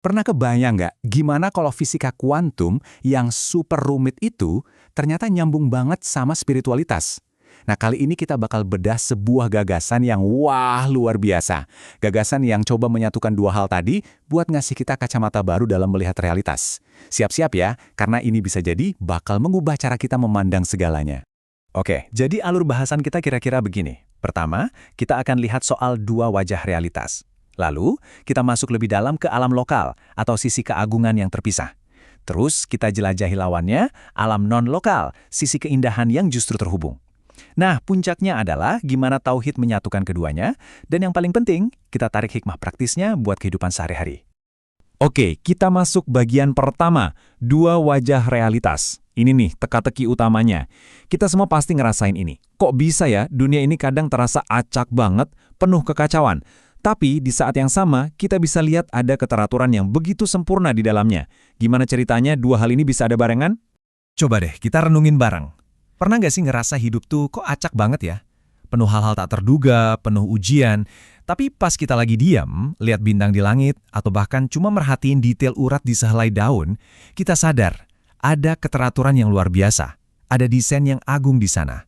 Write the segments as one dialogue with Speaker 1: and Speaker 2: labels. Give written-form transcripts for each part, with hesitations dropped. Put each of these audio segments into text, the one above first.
Speaker 1: Pernah kebayang nggak gimana kalau fisika kuantum yang super rumit itu ternyata nyambung banget sama spiritualitas? Nah, kali ini kita bakal bedah sebuah gagasan yang wah luar biasa. Gagasan yang coba menyatukan dua hal tadi buat ngasih kita kacamata baru dalam melihat realitas. Siap-siap ya, karena ini bisa jadi bakal mengubah cara kita memandang segalanya. Oke, jadi alur bahasan kita kira-kira begini. Pertama, kita akan lihat soal dua wajah realitas. Lalu, kita masuk lebih dalam ke alam lokal atau sisi keagungan yang terpisah. Terus, kita jelajahi lawannya, alam non-lokal, sisi keindahan yang justru terhubung. Nah, puncaknya adalah gimana tauhid menyatukan keduanya, dan yang paling penting, kita tarik hikmah praktisnya buat kehidupan sehari-hari. Oke, kita masuk bagian pertama, dua wajah realitas. Ini nih, teka-teki utamanya. Kita semua pasti ngerasain ini. Kok bisa ya, dunia ini kadang terasa acak banget, penuh kekacauan. Tapi di saat yang sama, kita bisa lihat ada keteraturan yang begitu sempurna di dalamnya. Gimana ceritanya dua hal ini bisa ada barengan? Coba deh, kita renungin bareng. Pernah nggak sih ngerasa hidup tuh kok acak banget ya? Penuh hal-hal tak terduga, penuh ujian. Tapi pas kita lagi diam, lihat bintang di langit, atau bahkan cuma merhatiin detail urat di sehelai daun, kita sadar ada keteraturan yang luar biasa. Ada desain yang agung di sana.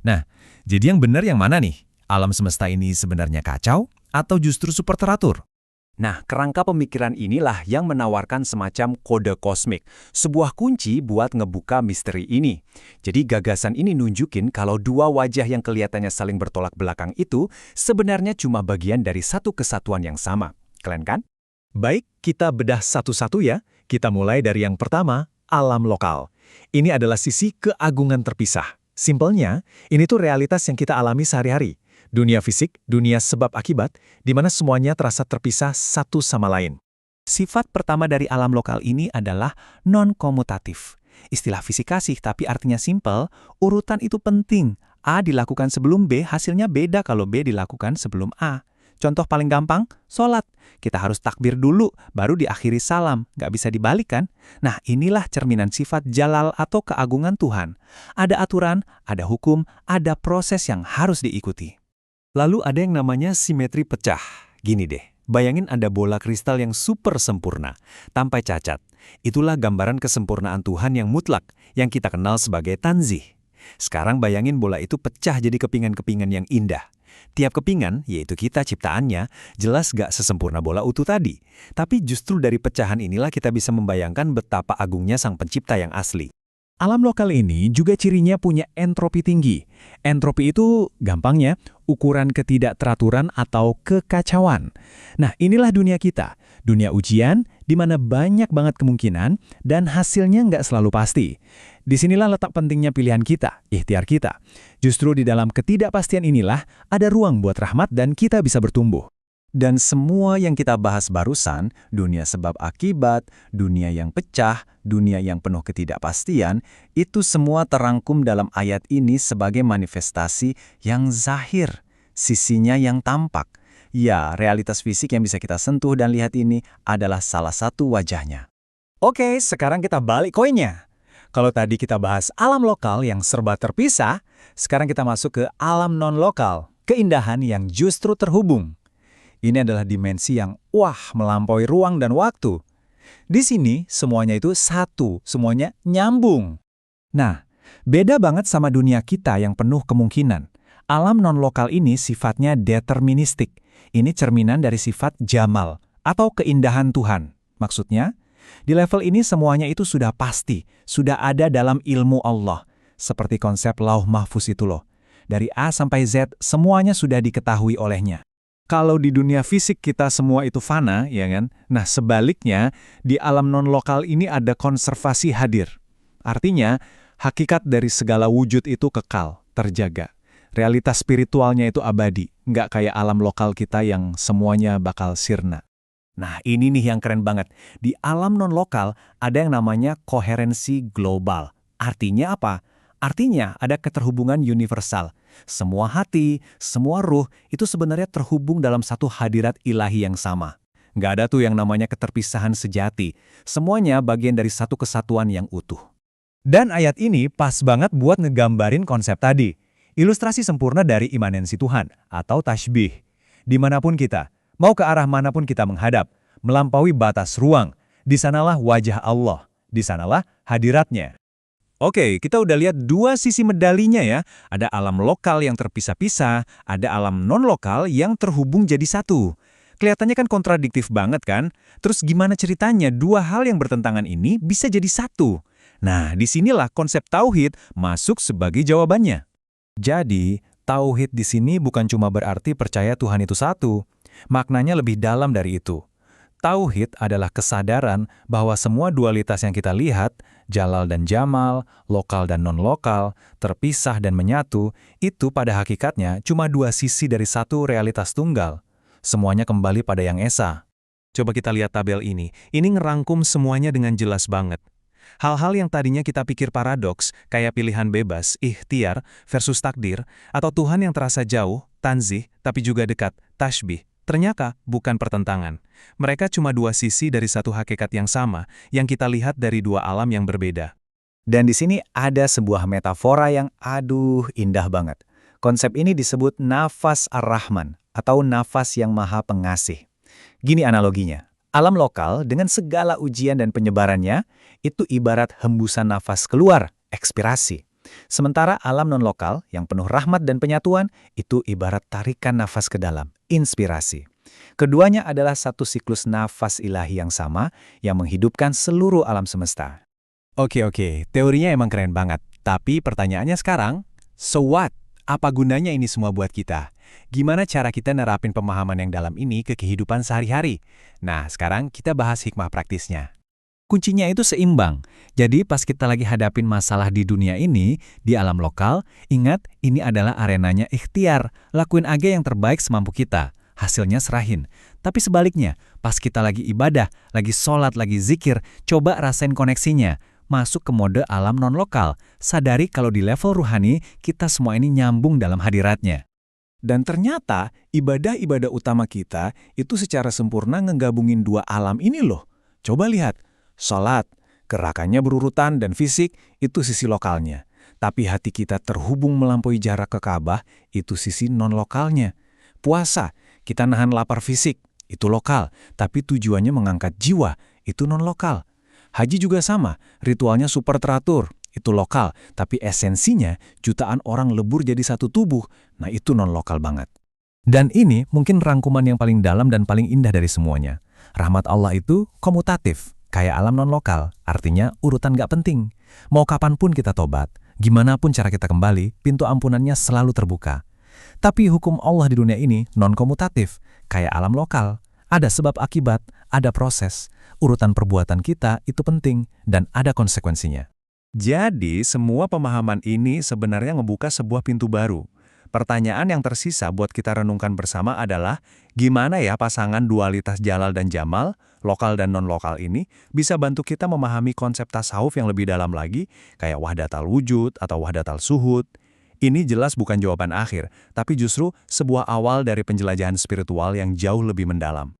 Speaker 1: Nah, jadi yang benar yang mana nih? Alam semesta ini sebenarnya kacau? Atau justru super teratur? Nah, kerangka pemikiran inilah yang menawarkan semacam kode kosmik, sebuah kunci buat ngebuka misteri ini. Jadi gagasan ini nunjukin kalau dua wajah yang kelihatannya saling bertolak belakang itu sebenarnya cuma bagian dari satu kesatuan yang sama. Keren kan? Baik, kita bedah satu-satu ya. Kita mulai dari yang pertama, alam lokal. Ini adalah sisi keagungan terpisah. Simpelnya, ini tuh realitas yang kita alami sehari-hari. Dunia fisik, dunia sebab-akibat, di mana semuanya terasa terpisah satu sama lain. Sifat pertama dari alam lokal ini adalah non-komutatif. Istilah fisika sih, tapi artinya simpel, urutan itu penting. A dilakukan sebelum B, hasilnya beda kalau B dilakukan sebelum A. Contoh paling gampang, sholat. Kita harus takbir dulu, baru diakhiri salam. Nggak bisa dibalik kan? Nah, inilah cerminan sifat jalal atau keagungan Tuhan. Ada aturan, ada hukum, ada proses yang harus diikuti. Lalu ada yang namanya simetri pecah. Gini deh, bayangin ada bola kristal yang super sempurna, tanpa cacat. Itulah gambaran kesempurnaan Tuhan yang mutlak, yang kita kenal sebagai tanzih. Sekarang bayangin bola itu pecah jadi kepingan-kepingan yang indah. Tiap kepingan, yaitu kita ciptaannya, jelas gak sesempurna bola utuh tadi. Tapi justru dari pecahan inilah kita bisa membayangkan betapa agungnya sang pencipta yang asli. Alam lokal ini juga cirinya punya entropi tinggi. Entropi itu, gampangnya, ukuran ketidakteraturan atau kekacauan. Nah, inilah dunia kita. Dunia ujian, di mana banyak banget kemungkinan, dan hasilnya nggak selalu pasti. Disinilah letak pentingnya pilihan kita, ikhtiar kita. Justru di dalam ketidakpastian inilah, ada ruang buat rahmat dan kita bisa bertumbuh. Dan semua yang kita bahas barusan, dunia sebab akibat, dunia yang pecah, dunia yang penuh ketidakpastian, itu semua terangkum dalam ayat ini sebagai manifestasi yang zahir, sisinya yang tampak. Ya, realitas fisik yang bisa kita sentuh dan lihat ini adalah salah satu wajahnya. Oke, sekarang kita balik koinnya. Kalau tadi kita bahas alam lokal yang serba terpisah, sekarang kita masuk ke alam non-lokal, keindahan yang justru terhubung. Ini adalah dimensi yang, melampaui ruang dan waktu. Di sini, semuanya itu satu, semuanya nyambung. Nah, beda banget sama dunia kita yang penuh kemungkinan. Alam non-lokal ini sifatnya deterministik. Ini cerminan dari sifat jamal, atau keindahan Tuhan. Maksudnya, di level ini semuanya itu sudah pasti, sudah ada dalam ilmu Allah. Seperti konsep lauh mahfuz itu loh. Dari A sampai Z, semuanya sudah diketahui olehnya. Kalau di dunia fisik kita semua itu fana, ya kan? Nah, sebaliknya, di alam non-lokal ini ada konservasi hadir. Artinya, hakikat dari segala wujud itu kekal, terjaga. Realitas spiritualnya itu abadi, nggak kayak alam lokal kita yang semuanya bakal sirna. Nah, ini nih yang keren banget. Di alam non-lokal ada yang namanya koherensi global. Artinya apa? Artinya ada keterhubungan universal. Semua hati, semua ruh itu sebenarnya terhubung dalam satu hadirat ilahi yang sama. Nggak ada tuh yang namanya keterpisahan sejati. Semuanya bagian dari satu kesatuan yang utuh. Dan ayat ini pas banget buat ngegambarin konsep tadi. Ilustrasi sempurna dari imanensi Tuhan atau tashbih. Dimanapun kita, mau ke arah manapun kita menghadap,
Speaker 2: melampaui batas ruang. Di sanalah wajah Allah, di sanalah hadiratnya. Oke, kita udah lihat dua sisi medalinya ya. Ada alam lokal yang terpisah-pisah, ada alam non-lokal yang terhubung jadi satu. Kelihatannya kan kontradiktif banget kan? Terus gimana ceritanya dua hal yang bertentangan ini bisa jadi satu? Nah, disinilah konsep tauhid masuk sebagai jawabannya. Jadi, tauhid di sini bukan cuma berarti percaya Tuhan itu satu. Maknanya lebih dalam dari itu. Tauhid adalah kesadaran bahwa semua dualitas yang kita lihat, jalal dan jamal, lokal dan non-lokal, terpisah dan menyatu, itu pada hakikatnya cuma dua sisi dari satu realitas tunggal. Semuanya kembali pada Yang Esa. Coba kita lihat tabel ini. Ini ngerangkum semuanya dengan jelas banget. Hal-hal yang tadinya kita pikir paradoks, kayak pilihan bebas, ikhtiar, versus takdir, atau Tuhan yang terasa jauh, tanzih, tapi juga dekat, tashbih, ternyata bukan pertentangan. Mereka cuma dua sisi dari satu hakikat yang sama, yang kita lihat dari dua alam yang berbeda.
Speaker 1: Dan di sini ada sebuah metafora yang indah banget. Konsep ini disebut nafas ar-Rahman, atau nafas yang maha pengasih. Gini analoginya. Alam lokal dengan segala ujian dan penyebarannya, itu ibarat hembusan nafas keluar, ekspirasi. Sementara alam non-lokal yang penuh rahmat dan penyatuan, itu ibarat tarikan nafas ke dalam, inspirasi. Keduanya adalah satu siklus nafas ilahi yang sama, yang menghidupkan seluruh alam semesta.
Speaker 2: Oke, teorinya emang keren banget. Tapi pertanyaannya sekarang, so what? Apa gunanya ini semua buat kita? Gimana cara kita nerapin pemahaman yang dalam ini ke kehidupan sehari-hari? Nah, sekarang kita bahas hikmah praktisnya. Kuncinya itu seimbang. Jadi pas kita lagi hadapin masalah di dunia ini, di alam lokal, ingat ini adalah arenanya ikhtiar. Lakuin aja yang terbaik semampu kita. Hasilnya serahin. Tapi sebaliknya, pas kita lagi ibadah, lagi sholat, lagi zikir, coba rasain koneksinya. Masuk ke mode alam non-lokal. Sadari kalau di level ruhani, kita semua ini nyambung dalam hadiratnya. Dan ternyata, ibadah-ibadah utama kita itu secara sempurna ngegabungin dua alam ini loh. Coba lihat, sholat, gerakannya berurutan dan fisik, itu sisi lokalnya. Tapi hati kita terhubung melampaui jarak ke Ka'bah, itu sisi non-lokalnya. Puasa, kita nahan lapar fisik, itu lokal. Tapi tujuannya mengangkat jiwa, itu non-lokal. Haji juga sama, ritualnya super teratur, itu lokal, tapi esensinya jutaan orang lebur jadi satu tubuh, nah itu non-lokal banget. Dan ini mungkin rangkuman yang paling dalam dan paling indah dari semuanya. Rahmat Allah itu komutatif, kayak alam non-lokal, artinya urutan gak penting. Mau kapanpun kita tobat, gimana pun cara kita kembali, pintu ampunannya selalu terbuka. Tapi hukum Allah di dunia ini non-komutatif, kayak alam lokal. Ada sebab akibat, ada proses. Urutan perbuatan kita itu penting dan ada konsekuensinya. Jadi, semua pemahaman ini sebenarnya ngebuka sebuah pintu baru. Pertanyaan yang tersisa buat kita renungkan bersama adalah, gimana ya pasangan dualitas jalal dan jamal, lokal dan non-lokal ini, bisa bantu kita memahami konsep tasawuf yang lebih dalam lagi, kayak wahdatal wujud atau wahdatal suhud. Ini jelas bukan jawaban akhir, tapi justru sebuah awal dari penjelajahan spiritual yang jauh lebih mendalam.